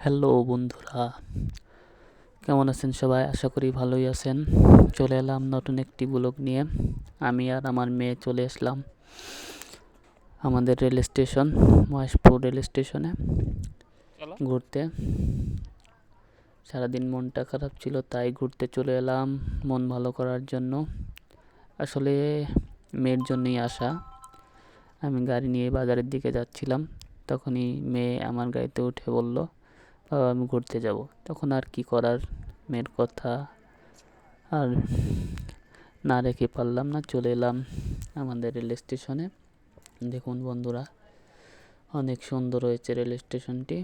Hello বন্ধুরা, কেমন আছেন সবাই? আশা করি ভালোই আছেন। চলে এলাম নতুন একটি ব্লগ নিয়ে। আমি আর আমার মেয়ে চলে আসলাম আমাদের রেল স্টেশন, মহেশপুর রেল স্টেশনে ঘুরতে। সারাদিন মনটা খারাপ ছিল, তাই ঘুরতে চলে এলাম মন ভালো করার জন্য। আসলে মেয়ের জন্যই আসা। আমি গাড়ি নিয়ে বাজারের দিকে যাচ্ছিলাম, তখনই মেয়ে আমার গাড়িতে উঠে বলল, বাবা আমি ঘুরতে যাব। তখন আর কি করার, মেয়ের কথা আর না রেখে পারলাম না, চলে এলাম আমাদের রেল স্টেশনে। দেখুন বন্ধুরা, অনেক সুন্দর হয়েছে রেল স্টেশনটি।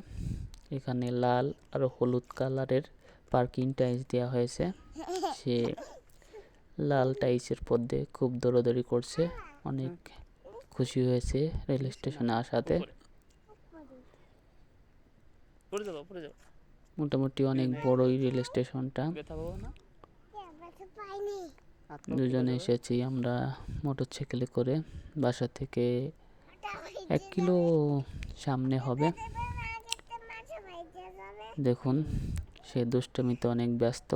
এখানে লাল আর হলুদ কালারের পার্কিং টাইলস দেওয়া হয়েছে। সে লাল টাইলসের মধ্যে খুব দৌড়াদৌড়ি করছে, অনেক খুশি হয়েছে রেল স্টেশনে আসাতে। মোটামুটি অনেক বড়ই রেল স্টেশনটা। দুজনে এসেছি আমরা মোটরসাইকেলে করে, বাসা থেকে 1 কিলো সামনে হবে। দেখুন, সে দুষ্টমিতে অনেক ব্যস্ত,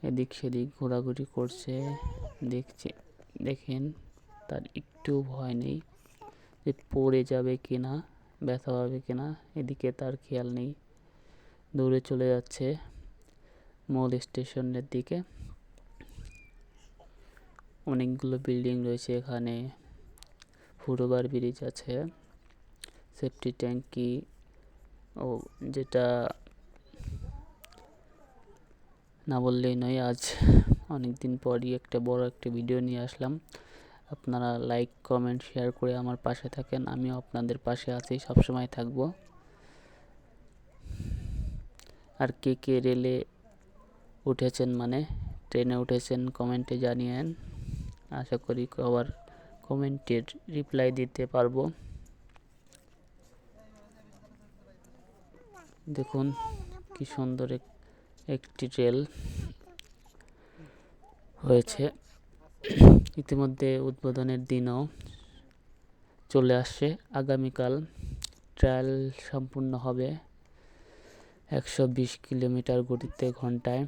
এদিক সেদিক ঘোরাঘুরি করছে। দেখেন, তার একটু ভয় নেই যে পড়ে যাবে কিনা, ব্যথা পাবে কিনা, এদিকে তার খেয়াল নেই। দৌড়ে চলে যাচ্ছে মূল স্টেশনের দিকে। অনেকগুলো বিল্ডিং রয়েছে এখানে, ফুটওভার ব্রিজ আছে, সেফটি ট্যাঙ্কি, ও যেটা না বললেই নয়। আজ অনেক দিন পরই একটা বড় একটা ভিডিও নিয়ে আসলাম। আপনারা লাইক কমেন্ট শেয়ার করে আমার পাশে থাকেন, আমিও আপনাদের পাশে আছি, সবসময় থাকব। আর কে কে রেলে উঠেছেন, মানে ট্রেনে উঠেছেন, কমেন্টে জানিয়েন। আশা করি আবার কমেন্টের রিপ্লাই দিতে পারবো। দেখুন কি সুন্দর একটি রেল হয়েছে। ইতিমধ্যে উদ্বোধনের দিনও চলে আসছে। আগামীকাল ট্রায়াল সম্পূর্ণ হবে 120 কিলোমিটার গতিতে ঘন্টায়।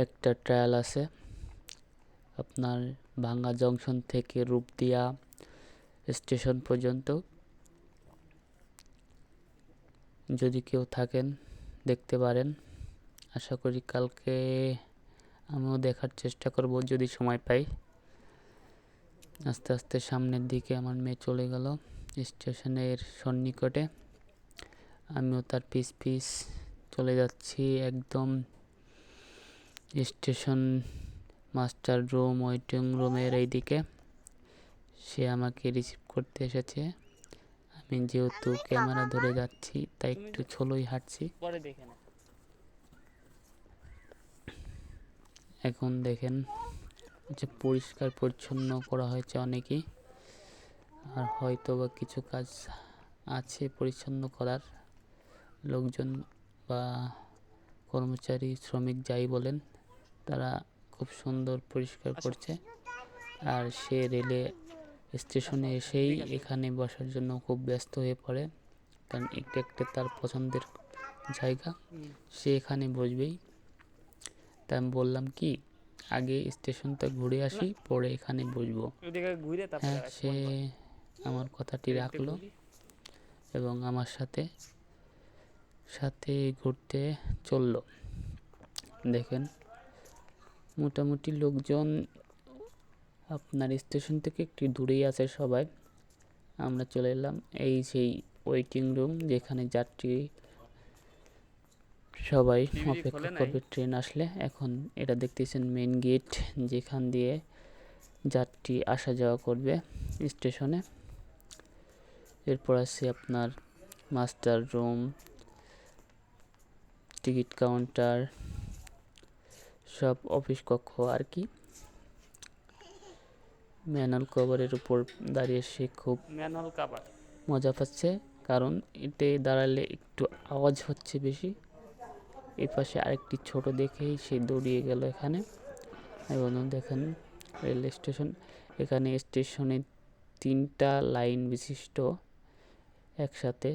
একটা ট্রায়াল আছে আপনার ভাঙ্গা জংশন থেকে রূপদিয়া স্টেশন পর্যন্ত। যদি কেউ থাকেন দেখতে পারেন। আশা করি কালকে আমিও দেখার চেষ্টা করব যদি সময় পাই। আস্তে আস্তে সামনের দিকে আমার মেয়ে চলে গেল স্টেশনের সন্নিকটে। আমিও তার পিছ পিছ চলে যাচ্ছি একদম স্টেশন মাস্টার রুম, ওয়েটিং রুমের এইদিকে। সে আমাকে রিসিভ করতে এসেছে। আমি যেহেতু ক্যামেরা ধরে যাচ্ছি, তাই একটু ছোলোই হাঁটছি। এখন দেখেন যে পরিষ্কার পরিচ্ছন্ন করা হয়েছে অনেকই, আর হয়তো বা কিছু কাজ আছে পরিচ্ছন্ন করার। লোকজন বা কর্মচারী, শ্রমিক যাই বলেন, তারা খুব সুন্দর পরিষ্কার করছে। আর সে রেলে স্টেশনে এসেই এখানে বসার জন্য খুব ব্যস্ত হয়ে পড়ে, কারণ একটা একটা তার পছন্দের জায়গা, সে এখানে বসবেই। তাই আমি বললাম কি, আগে স্টেশনটা ঘুরে আসি, পরে এখানে বসবো। হ্যাঁ, সে আমার কথাটি রাখলো এবং আমার সাথে সাথে ঘুরতে চলল। দেখেন, মোটামুটি লোকজন আপনার স্টেশন থেকে একটু দূরেই আছে সবাই। আমরা চলে এলাম এই সেই ওয়েটিং রুম, যেখানে যাত্রী সবাই অপেক্ষা করবে ট্রেন আসলে। এখন এটা দেখতেছেন মেইন গেট, যেখান দিয়ে যাত্রী আসা যাওয়া করবে স্টেশনে। এরপর আছে আপনার মাস্টার রুম, টিকিট কাউন্টার, সব অফিস কক্ষ আর কি। ম্যানুয়াল কভারের উপর দাঁড়িয়ে সে খুব মজা পাচ্ছে, কারণ এতে দাঁড়ালে একটু আওয়াজ হচ্ছে বেশি। এই পাশে আরেকটি ছোট দেখেই সে দৌড়িয়ে গেল এখানে। এবং দেখেন রেল স্টেশন, এখানে স্টেশনে 3টা লাইন বিশিষ্ট একসাথে